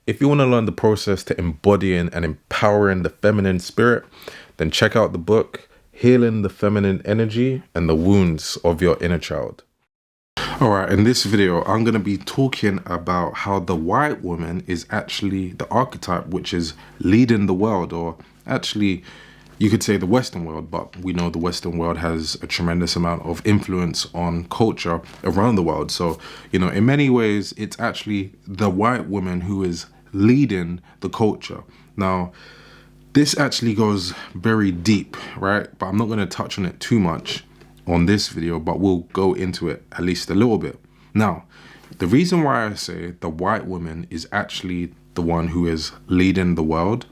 if you want to learn the process to embodying and empowering the feminine spirit, then check out the book, Healing the Feminine Energy and the Wounds of Your Inner Child. Alright, in this video, I'm going to be talking about how the white woman is actually the archetype which is leading the world, or actually, you could say the Western world, but we know the Western world has a tremendous amount of influence on culture around the world. So, in many ways, it's actually the white woman who is leading the culture. Now, this actually goes very deep, right? But I'm not going to touch on it too much on this video, but we'll go into it at least a little bit. Now, the reason why I say the white woman is actually the one who is leading the world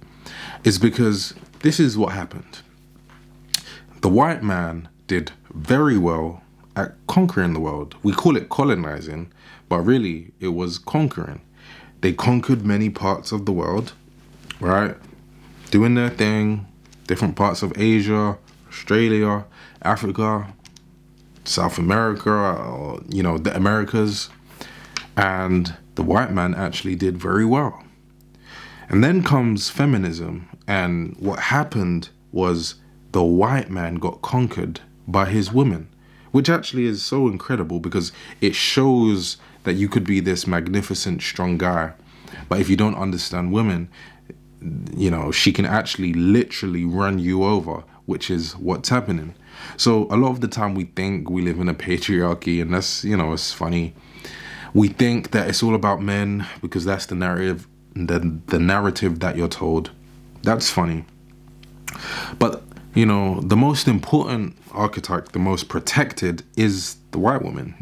is because this is what happened. The white man did very well at conquering the world. We call it colonizing, but really it was conquering. They conquered many parts of the world, right? Doing their thing, different parts of Asia, Australia, Africa, South America, the Americas. And the white man actually did very well. And then comes feminism, and what happened was the white man got conquered by his women, which actually is so incredible because it shows that you could be this magnificent, strong guy, but if you don't understand women, she can actually literally run you over, which is what's happening. So a lot of the time we think we live in a patriarchy, and that's, it's funny. We think that it's all about men because that's the narrative. The narrative that you're told. That's funny. But, the most important archetype, the most protected is the white woman,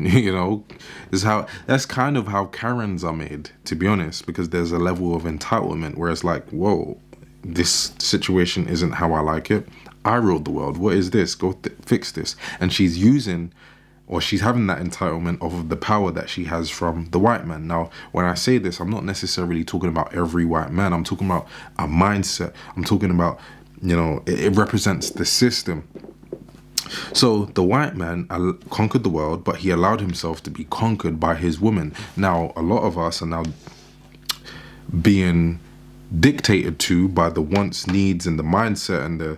that's kind of how Karens are made, to be honest, because there's a level of entitlement where it's like, whoa, this situation isn't how I like it. I ruled the world. What is this? Go fix this. And she's having that entitlement of the power that she has from the white man. Now, when I say this, I'm not necessarily talking about every white man. I'm talking about a mindset. I'm talking about, it represents the system. So the white man conquered the world, but he allowed himself to be conquered by his woman. Now, a lot of us are now being dictated to by the wants, needs, and the mindset and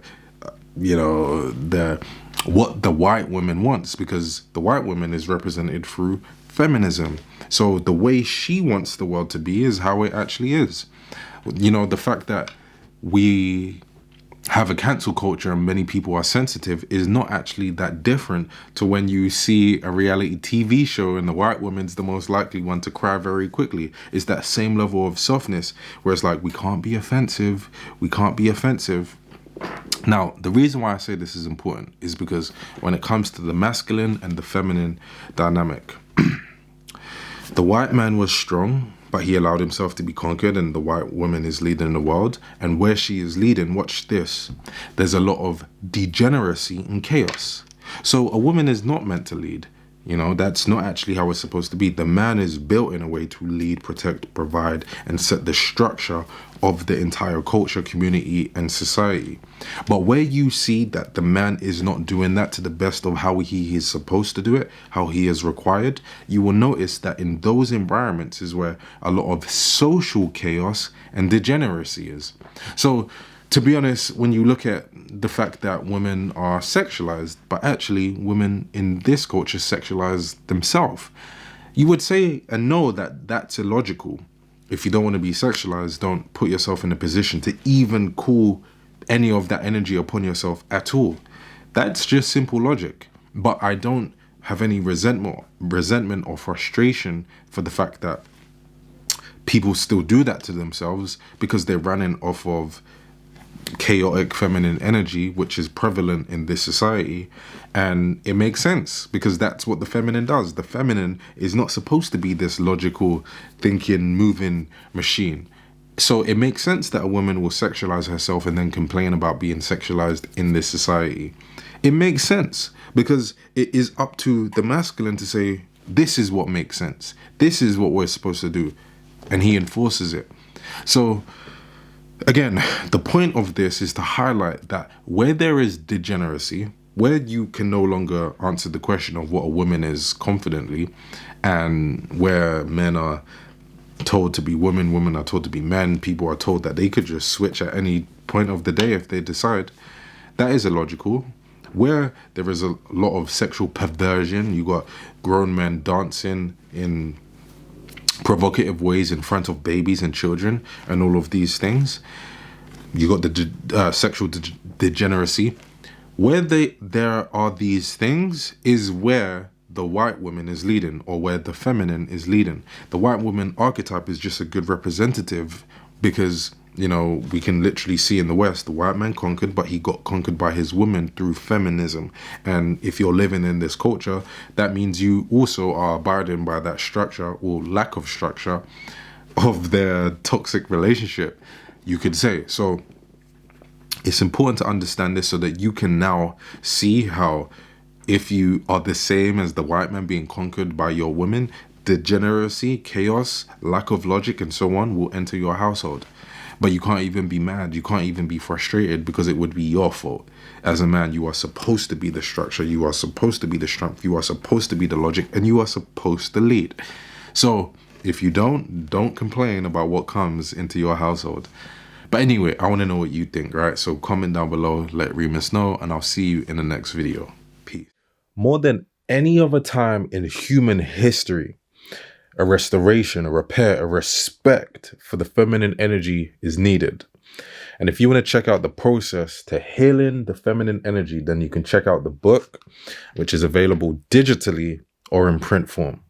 what the white woman wants, because the white woman is represented through feminism. So the way she wants the world to be is how it actually is. The fact that we have a cancel culture and many people are sensitive is not actually that different to when you see a reality TV show and the white woman's the most likely one to cry very quickly. It's that same level of softness where it's like, we can't be offensive. We can't be offensive. Now, the reason why I say this is important is because when it comes to the masculine and the feminine dynamic, the white man was strong, but he allowed himself to be conquered, and the white woman is leading the world. And where she is leading, watch this, there's a lot of degeneracy and chaos. So a woman is not meant to lead. That's not actually how it's supposed to be. The man is built in a way to lead, protect, provide, and set the structure of the entire culture, community, and society. But where you see that the man is not doing that to the best of how he is supposed to do it, how he is required, you will notice that in those environments is where a lot of social chaos and degeneracy is. So, to be honest, when you look at the fact that women are sexualized, but actually women in this culture sexualize themselves, you would say and know that that's illogical. If you don't want to be sexualized, don't put yourself in a position to even call any of that energy upon yourself at all. That's just simple logic. But I don't have any resentment or frustration for the fact that people still do that to themselves because they're running off of chaotic feminine energy, which is prevalent in this society. And it makes sense because that's what the feminine does. The feminine is not supposed to be this logical thinking, moving machine. So it makes sense that a woman will sexualize herself and then complain about being sexualized in this society. It makes sense because it is up to the masculine to say, this is what makes sense. This is what we're supposed to do. And he enforces it. So again, the point of this is to highlight that where there is degeneracy, where you can no longer answer the question of what a woman is confidently, and where men are told to be women, women are told to be men, people are told that they could just switch at any point of the day if they decide. That is illogical. Where there is a lot of sexual perversion, you got grown men dancing in provocative ways in front of babies and children and all of these things. You got the sexual degeneracy. Where there are these things is where the white woman is leading, or where the feminine is leading. The white woman archetype is just a good representative because, you know, we can literally see in the West, the white man conquered, but he got conquered by his woman through feminism. And if you're living in this culture, that means you also are abiding by that structure or lack of structure of their toxic relationship, you could say. So it's important to understand this so that you can now see how, if you are the same as the white man being conquered by your woman, degeneracy, chaos, lack of logic, and so on will enter your household. But you can't even be mad. You can't even be frustrated because it would be your fault. As a man, you are supposed to be the structure. You are supposed to be the strength. You are supposed to be the logic, and you are supposed to lead. So if you don't complain about what comes into your household. But anyway, I want to know what you think, right? So comment down below, let Reemus know, and I'll see you in the next video. Peace. More than any other time in human history, a restoration, a repair, a respect for the feminine energy is needed. And if you want to check out the process to healing the feminine energy, then you can check out the book, which is available digitally or in print form.